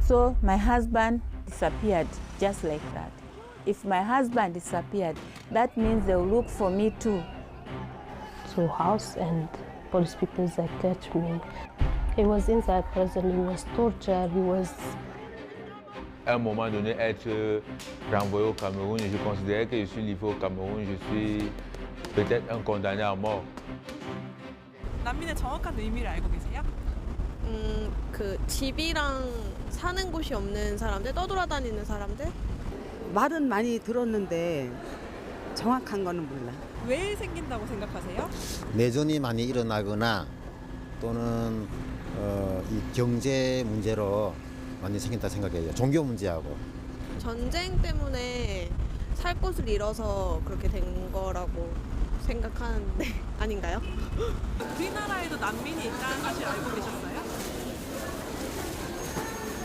So my husband disappeared just like that. If my husband disappeared, that means they'll look for me too. Through house and police people that catch me. He was inside prison, he was tortured, he was... À un moment donné, être renvoyé au Cameroun, je considérais que je suis livré au Cameroun, je suis peut-être un condamné à mort. 난민의 정확한 의미를 알고 계세요? 그 집이랑 사는 곳이 없는 사람들, 떠돌아다니는 사람들? 말은 많이 들었는데 정확한 거는 몰라. 왜 생긴다고 생각하세요? 내전이 많이 일어나거나 또는 이 경제 문제로 많이 생긴다 생각해요. 종교 문제하고. 전쟁 때문에 살 곳을 잃어서 그렇게 된 거라고 생각하는데 아닌가요? 우리나라에도 난민이 있다는 사실 알고 계셨어요?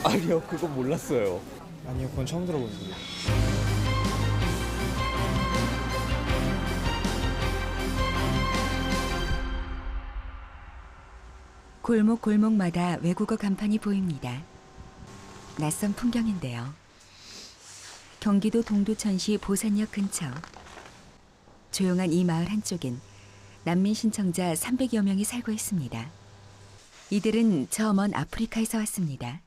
아니요, 그거 몰랐어요. 아니요, 그건 처음 들어본 소리예요. 골목골목마다 외국어 간판이 보입니다. 낯선 풍경인데요. 경기도 동두천시 보산역 근처. 조용한 이 마을 한쪽엔 난민 신청자 300여 명이 살고 있습니다. 이들은 저 먼 아프리카에서 왔습니다.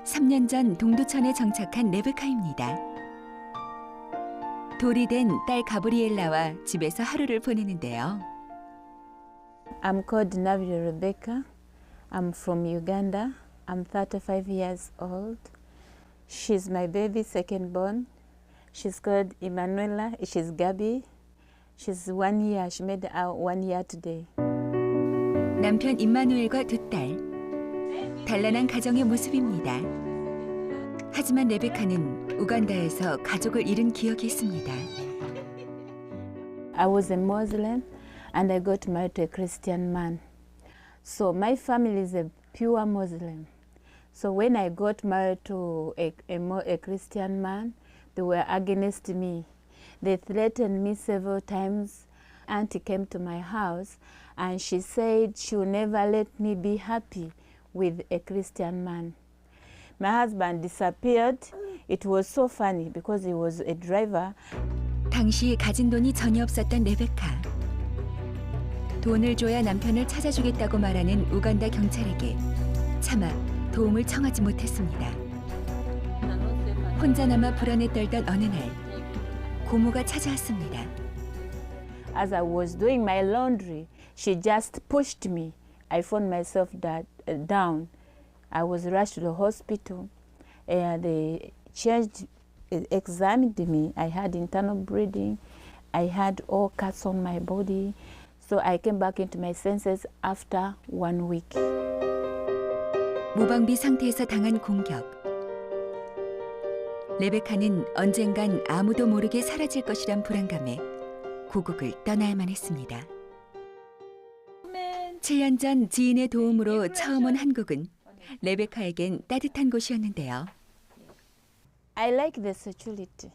3년 전 동두천에 정착한 레베카입니다. 돌이 된 딸 가브리엘라와 집에서 하루를 보내는데요. I'm called Navio Rebecca. I'm from Uganda. I'm 35 years old. She's my baby, second born. She's called Emanuela. She's Gabby. She's 1 year. She made 1 year today. 남편 임마누엘과 두 딸. 단란한 가정의 모습입니다. 하지만 레베카는 우간다에서 가족을 잃은 기억이 있습니다. I was a Muslim and I got married to a Christian man. So my family is a pure Muslim. So when I got married to a Christian man, they were against me. They threatened me several times. Auntie came to my house and she said she will never let me be happy with a Christian man. My husband disappeared. It was so funny because he was a driver. 당시 가진 돈이 전혀 없었던 레베카. 돈을 줘야 남편을 찾아주겠다고 말하는 우간다 경찰에게 차마 도움을 청하지 못했습니다. 혼자 남아 불안에 떨던 어느 날 고모가 찾아왔습니다. As I was doing my laundry, she just pushed me. I found myself down. I was rushed to the hospital. They examined me. I had internal bleeding. I had all cuts on my body. So I came back into my senses after 1 week. 무방비 상태에서 당한 공격. 레베카는 언젠간 아무도 모르게 사라질 것이란 불안감에 고국을 떠나야만 했습니다. 7년 전 지인의 도움으로 처음 온 한국은 레베카에겐 따뜻한 곳이었는데요. I like the security.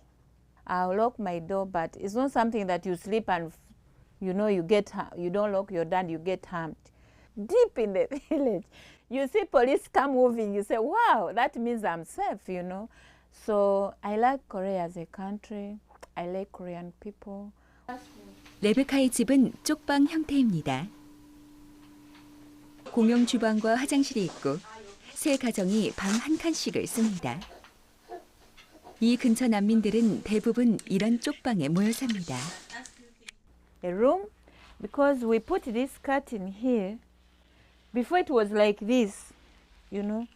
I'll lock my door, but it's not something that you sleep and you don't lock your door, you get harmed. Deep in the village, you see police come moving, you say, wow, that means I'm safe, you know. So I like Korea as a country. I like Korean people. 레베카의 집은 쪽방 형태입니다. 공용 주방과 화장실이 있고 세 가정이 방 한 칸씩을 씁니다. 이 근처 난민들은 대부분 이런 쪽방에 모여 삽니다. A room, because we put this curtain here. Before it was like this, you know.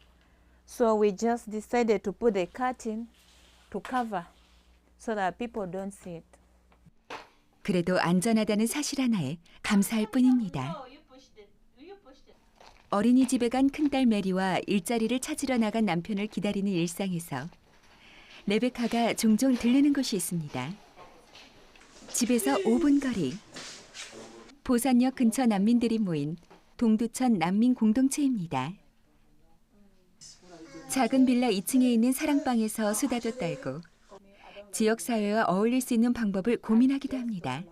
So we just decided to put a curtain to cover so that people don't see it. 그래도 안전하다는 사실 하나에 감사할 뿐입니다. 어린이집에 간 큰딸 메리와 일자리를 찾으러 나간 남편을 기다리는 일상에서 레베카가 종종 들르는 곳이 있습니다. 집에서 5분 거리, 보산역 근처 난민들이 모인 동두천 난민 공동체입니다. 작은 빌라 2층에 있는 사랑방에서 수다도 떨고 지역사회와 어울릴 수 있는 방법을 고민하기도 합니다.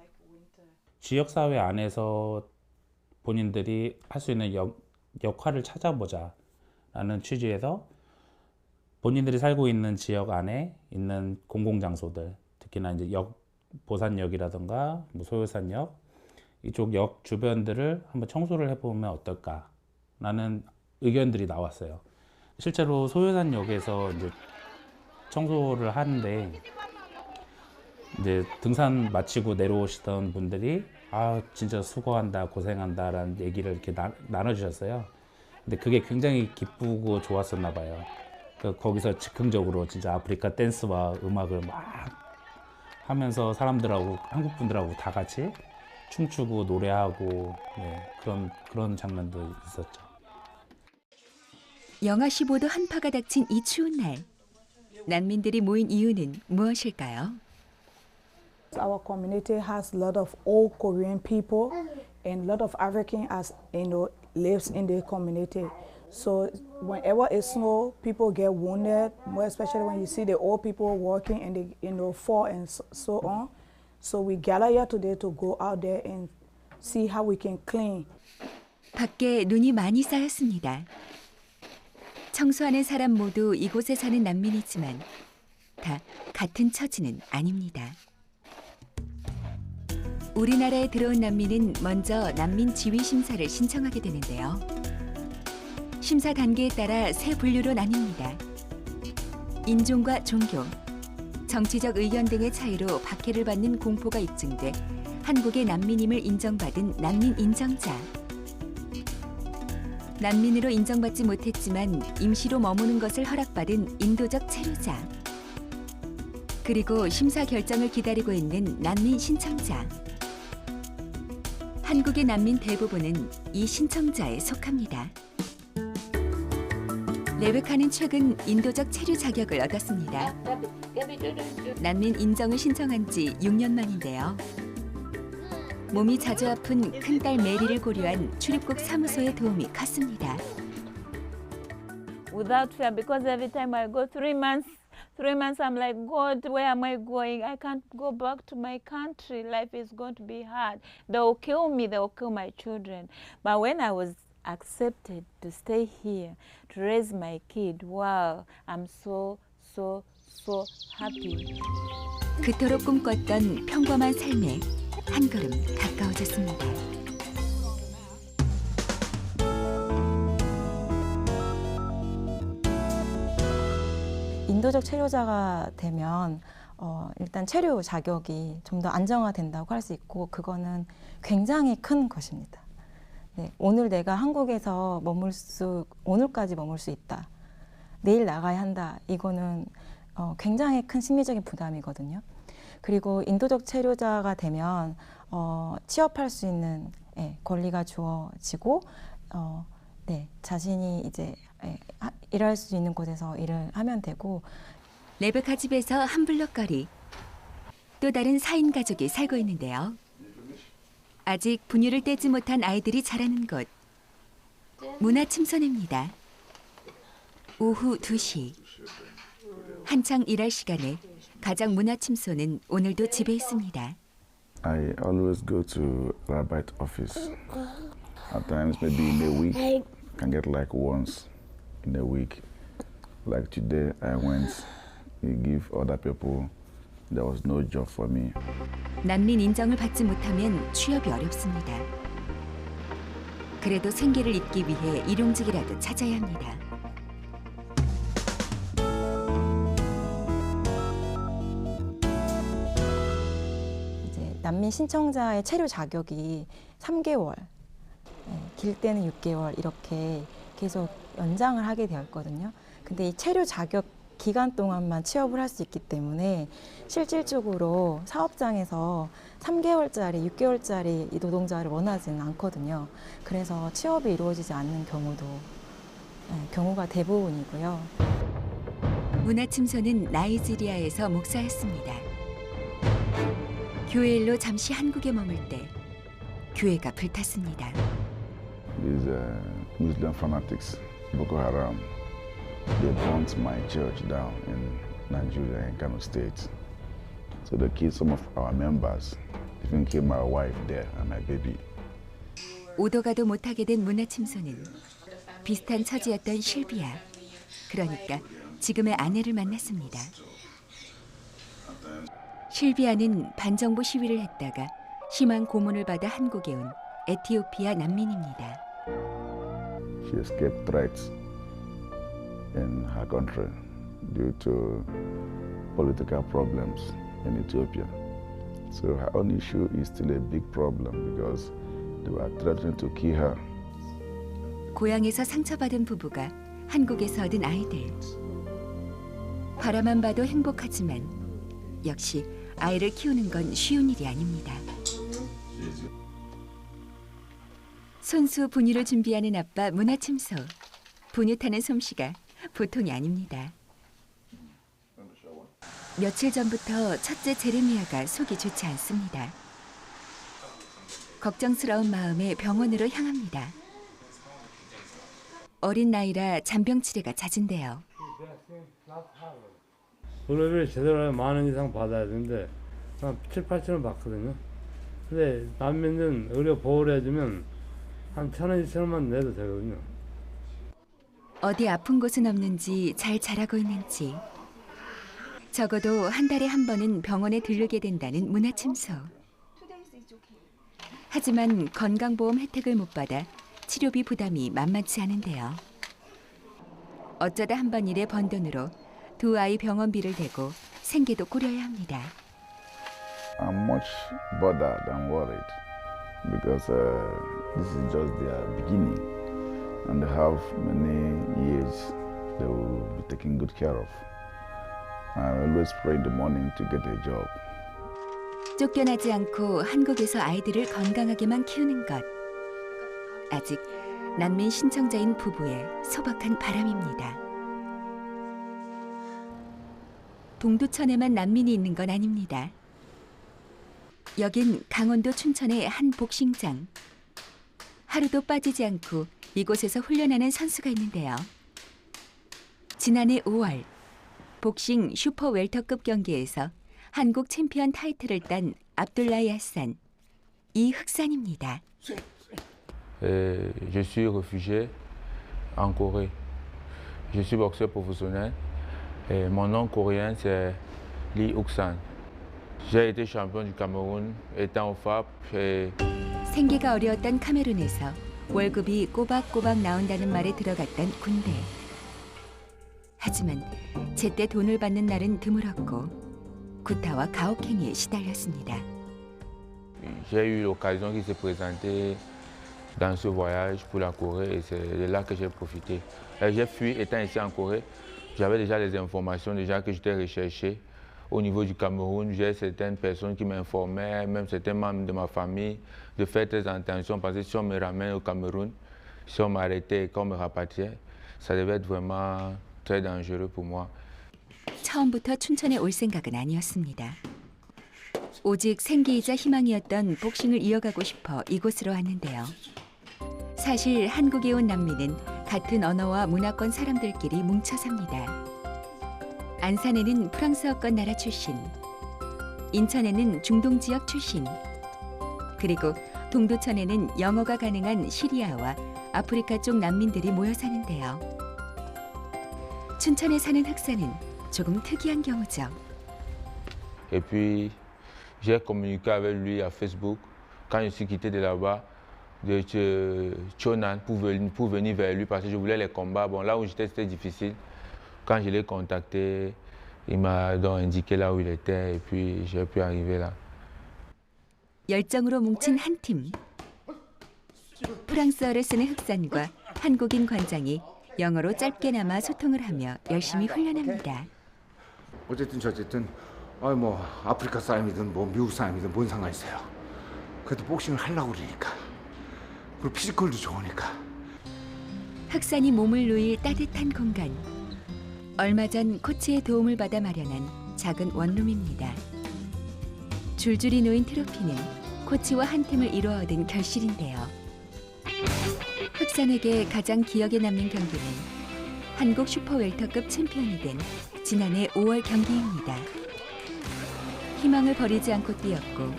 지역사회 안에서 본인들이 할 수 있는 역할을 찾아보자라는 취지에서 본인들이 살고 있는 지역 안에 있는 공공장소들, 특히나 이제 보산역이라든가 뭐 소요산역 이쪽 역 주변들을 한번 청소를 해보면 어떨까라는 의견들이 나왔어요. 실제로 소요산역에서 이제 청소를 하는데 이제 등산 마치고 내려오시던 분들이 아 진짜 수고한다 고생한다라는 얘기를 이렇게 나눠주셨어요. 근데 그게 굉장히 기쁘고 좋았었나 봐요. 거기서 즉흥적으로 진짜 아프리카 댄스와 음악을 막 하면서 사람들하고 한국 분들하고 다 같이 춤추고 노래하고 네, 그런 장면도 있었죠. 영하 15도 한파가 닥친 이 추운 날, 난민들이 모인 이유는 무엇일까요? Our community has a lot of old Korean people and a lot of African lives in the community. So whenever it snows, people get wounded, more especially when you see the old people walking and they fall and so on. So we gather here today to go out there and see how we can clean. 밖에 눈이 많이 쌓였습니다. 청소하는 사람 모두 이곳에 사는 난민이지만 다 같은 처지는 아닙니다. 우리나라에 들어온 난민은 먼저 난민 지위 심사를 신청하게 되는데요. 심사 단계에 따라 세 분류로 나뉩니다. 인종과 종교, 정치적 의견 등의 차이로 박해를 받는 공포가 입증돼 한국의 난민임을 인정받은 난민 인정자, 난민으로 인정받지 못했지만 임시로 머무는 것을 허락받은 인도적 체류자, 그리고 심사 결정을 기다리고 있는 난민 신청자. 한국의 난민 대부분은 이 신청자에 속합니다. 레베카는 최근 인도적 체류 자격을 얻었습니다. 난민 인정을 신청한 지 6년 만인데요. 몸이 자주 아픈 큰딸 메리를 고려한 출입국 사무소의 도움이 컸습니다. Without fear, because every time I go 3 months I'm like, God, where am I going? I can't go back to my country. Life is going to be hard. They will kill me, they will kill my children. But when I was accepted to stay here, to raise my kid, wow, I'm so happy. 그토록 꿈꿨던 평범한 삶에 한 걸음 가까워졌습니다. 인도적 체류자가 되면 일단 체류 자격이 좀 더 안정화된다고 할 수 있고 그거는 굉장히 큰 것입니다. 네, 오늘 내가 한국에서 오늘까지 머물 수 있다. 내일 나가야 한다. 이거는 굉장히 큰 심리적인 부담이거든요. 그리고 인도적 체류자가 되면 취업할 수 있는 권리가 주어지고 네, 자신이 이제 일할 수 있는 곳에서 일을 하면 되고. 레베카 집에서 한 블록 거리, 또 다른 4인 가족이 살고 있는데요. 아직 분유를 떼지 못한 아이들이 자라는 곳, 문화침소입니다. 오후 2시, 한창 일할 시간에 가장 문화침소는 오늘도 집에 있습니다. I always go to Rabite office. At times, maybe in a week, I can get like once in a week. Like today, I went. We give other people. There was no job for me. 난민 인정을 받지 못하면 취업이 어렵습니다. 그래도 생계를 잇기 위해 일용직이라도 찾아야 합니다. 이제 난민 신청자의 체류 자격이 3개월, 길 때는 6개월 이렇게 계속 연장을 하게 되었거든요. 근데 이 체류 자격 기간 동안만 취업을 할 수 있기 때문에 실질적으로 사업장에서 3개월짜리, 6개월짜리 이 노동자를 원하지는 않거든요. 그래서 취업이 이루어지지 않는 경우가 대부분이고요. 문화침소는 나이지리아에서 목사였습니다. 교회 일로 잠시 한국에 머물 때 교회가 불탔습니다. These Muslim fanatics, Boko Haram, they burnt my church down in Nigeria, in Kano State. So they killed some of our members, even killed my wife there and my baby. 오도 가도 못하게 된 문화침소는 비슷한 처지였던 실비아, 그러니까 지금의 아내를 만났습니다. 실비아는 반정부 시위를 했다가 심한 고문을 받아 한국에 온 에티오피아 난민입니다. She escaped threats in her country due to political problems in Ethiopia. So her own issue is still a big problem because they were threatening to kill her. 고향에서 상처받은 부부가 한국에서 얻은 아이들. 바라만 봐도 행복하지만 역시 아이를 키우는 건 쉬운 일이 아닙니다. 손수 분유를 준비하는 아빠 문화침소. 분유 타는 솜씨가 보통이 아닙니다. 며칠 전부터 첫째 제레미야가 속이 좋지 않습니다. 걱정스러운 마음에 병원으로 향합니다. 어린 나이라 잔병 치레가 잦은데요. 의료비를 제대로 하면 10,000원 이상 받아야 되는데 한 7, 8,000원 받거든요. 근데 난민은 의료 보호를 해주면 한 1,000원, 2,000원만 내도 되거든요. 어디 아픈 곳은 없는지 잘 자라고 있는지 적어도 한 달에 한 번은 병원에 들르게 된다는 문화침소. 하지만 건강보험 혜택을 못 받아 치료비 부담이 만만치 않은데요. 어쩌다 한 번 일에 번 돈으로 두 아이 병원비를 대고 생계도 꾸려야 합니다. I'm much bothered and worried because this is just their beginning and they have many years they will be taken good care of. I always pray in the morning to get a job. 쫓겨나지 않고 한국에서 아이들을 건강하게만 키우는 것. 아직 난민 신청자인 부부의 소박한 바람입니다. 동두천에만 난민이 있는 건 아닙니다. 여긴 강원도 춘천의 한 복싱장. 하루도 빠지지 않고 이곳에서 훈련하는 선수가 있는데요. 지난해 5월 복싱 슈퍼 웰터급 경기에서 한국 챔피언 타이틀을 딴 압둘라이 하산, 이흑산입니다. Je suis réfugié en Corée. Je suis boxeur professionnel. Et mon nom coréen c'est Lee Uk-san. J'ai été champion du Cameroun étant au FAP. 생계가 어려웠던 카메룬에서 월급이 꼬박꼬박 나온다는 말에 들어갔던 군대. 하지만 제때 돈을 받는 날은 드물었고 구타와 가혹행위에 시달렸습니다. J'ai eu l'occasion qui s'est présentée dans ce voyage pour la Corée et c'est de là que j'ai profité. J'ai fui étant ici en Corée. J'avais déjà des informations déjà que j'étais recherché. Au niveau du Cameroun, j'ai certaines personnes qui m'informaient, même certains membres de ma famille, de faire très attention parce que si on me ramène au Cameroun, si on m'arrêtait et qu'on me rapatriait, ça devait être vraiment très dangereux pour moi. 처음부터 춘천에 올 생각은 아니었습니다. 오직 생계이자 희망이었던 복싱을 이어가고 싶어 이곳으로 왔는데요. 사실 한국에 온 난민은 같은 언어와 문화권 사람들끼리 뭉쳐 삽니다. 안산에는 프랑스어권 나라 출신, 인천에는 중동 지역 출신, 그리고 동두천에는 영어가 가능한 시리아와 아프리카 쪽 난민들이 모여 사는데요. 춘천에 사는 흑사는 조금 특이한 경우죠. Et puis j'ai communiqué avec lui à Facebook quand je suis quitté de là-bas de Chonan pour venir vers lui parce que je voulais les combats. Bon, là où j'étais, c'était difficile. Quand je l'ai contacté, il m'a donc indiqué là où il était et puis j'ai pu arriver là. 열정으로 뭉친 한 팀. 프랑스어를 쓰는 흑산과 한국인 관장이 영어로 짧게나마 소통을 하며 열심히 훈련합니다. 어쨌든 저쨌든 뭐 아프리카 사람이든 뭐 미국 사람이든 뭔 상관 있어요. 그래도 복싱을 하려고 그러니까. 그리고 피지컬도 좋으니까. 흑산이 몸을 누일 따뜻한 공간. 얼마 전 코치의 도움을 받아 마련한 작은 원룸입니다. 줄줄이 놓인 트로피는 코치와 한 팀을 이루어 얻은 결실인데요. 흑산에게 가장 기억에 남는 경기는 한국 슈퍼 웰터급 챔피언이 된 지난해 5월 경기입니다. 희망을 버리지 않고 뛰었고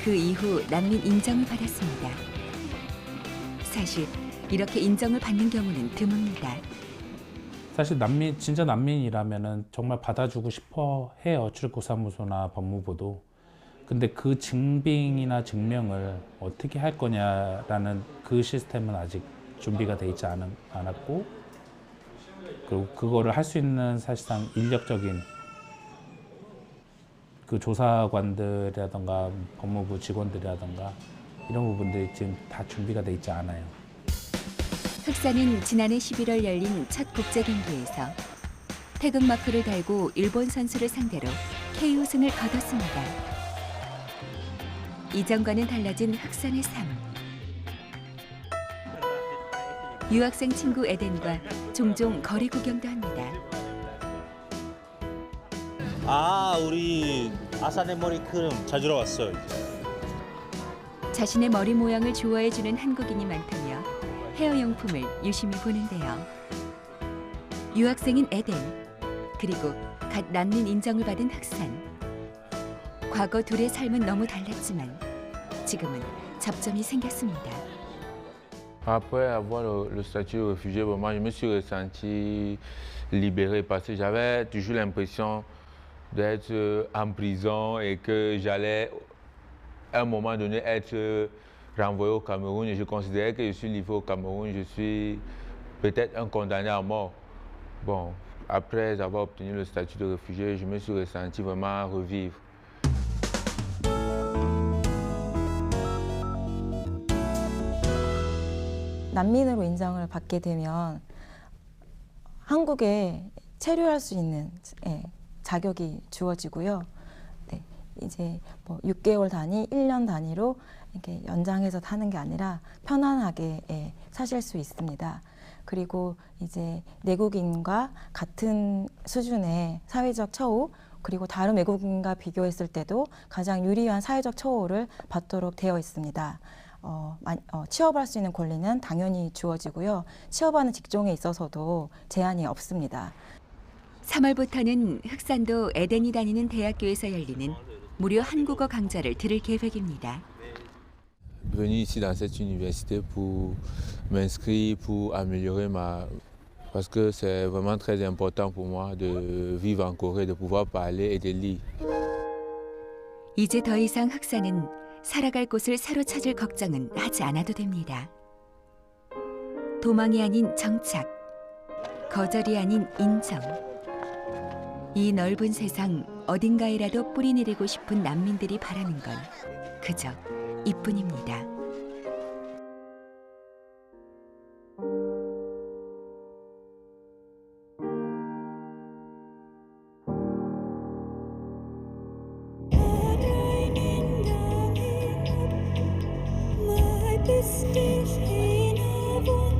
그 이후 난민 인정을 받았습니다. 사실 이렇게 인정을 받는 경우는 드뭅니다. 사실 진짜 난민이라면은 정말 받아주고 싶어 해요. 출입국사무소나 법무부도. 근데 그 증빙이나 증명을 어떻게 할 거냐라는 그 시스템은 아직 준비가 돼 있지 않았고, 그리고 그거를 할 수 있는 사실상 인력적인 그 조사관들이라던가 법무부 직원들이라던가 이런 부분들이 지금 다 준비가 돼 있지 않아요. 흑사는 지난해 11월 열린 첫 국제경기에서 태극마크를 달고 일본 선수를 상대로 KO승을 거뒀습니다. 이전과는 달라진 흑산의 삶. 유학생 친구 에덴과 종종 거리 구경도 합니다. 우리 아사네 머리크림 찾으러 왔어요. 자신의 머리 모양을 좋아해주는 한국인이 많다며 헤어용품을 유심히 보는데요. 유학생인 에덴, 그리고 갓 난민 인정을 받은 흑산. 과거 둘의 삶은 너무 달랐지만 지금은 접점이 생겼습니다. Après avoir le statut de réfugié, vraiment, je me suis ressenti libéré parce que j'avais toujours l'impression d'être en prison et que j'allais à un moment donné être renvoyé au Cameroun. Et je considérais que je suis livré au Cameroun, je suis peut-être un condamné à mort. Bon, après avoir obtenu le statut de réfugié, je me suis ressenti vraiment revivre. 난민으로 인정을 받게 되면 한국에 체류할 수 있는 자격이 주어지고요. 네, 이제 뭐 6개월 단위, 1년 단위로 이렇게 연장해서 타는 게 아니라 편안하게 사실 수 있습니다. 그리고 이제 내국인과 같은 수준의 사회적 처우, 그리고 다른 외국인과 비교했을 때도 가장 유리한 사회적 처우를 받도록 되어 있습니다. 취업할 수 있는 권리는 당연히 주어지고요. 취업하는 직종에 있어서도 제한이 없습니다. 3월부터는 흑산도 에덴이 다니는 대학교에서 열리는 무료 한국어 강좌를 들을 계획입니다. Venu ici dans cette université pour m'inscrire, pour améliorer parce que c'est vraiment très important pour moi de vivre en Corée, de pouvoir parler et de lire. 이제 더 이상 흑산은 살아갈 곳을 새로 찾을 걱정은 하지 않아도 됩니다. 도망이 아닌 정착, 거절이 아닌 인정. 이 넓은 세상 어딘가에라도 뿌리 내리고 싶은 난민들이 바라는 건 그저 이뿐입니다. Distance in a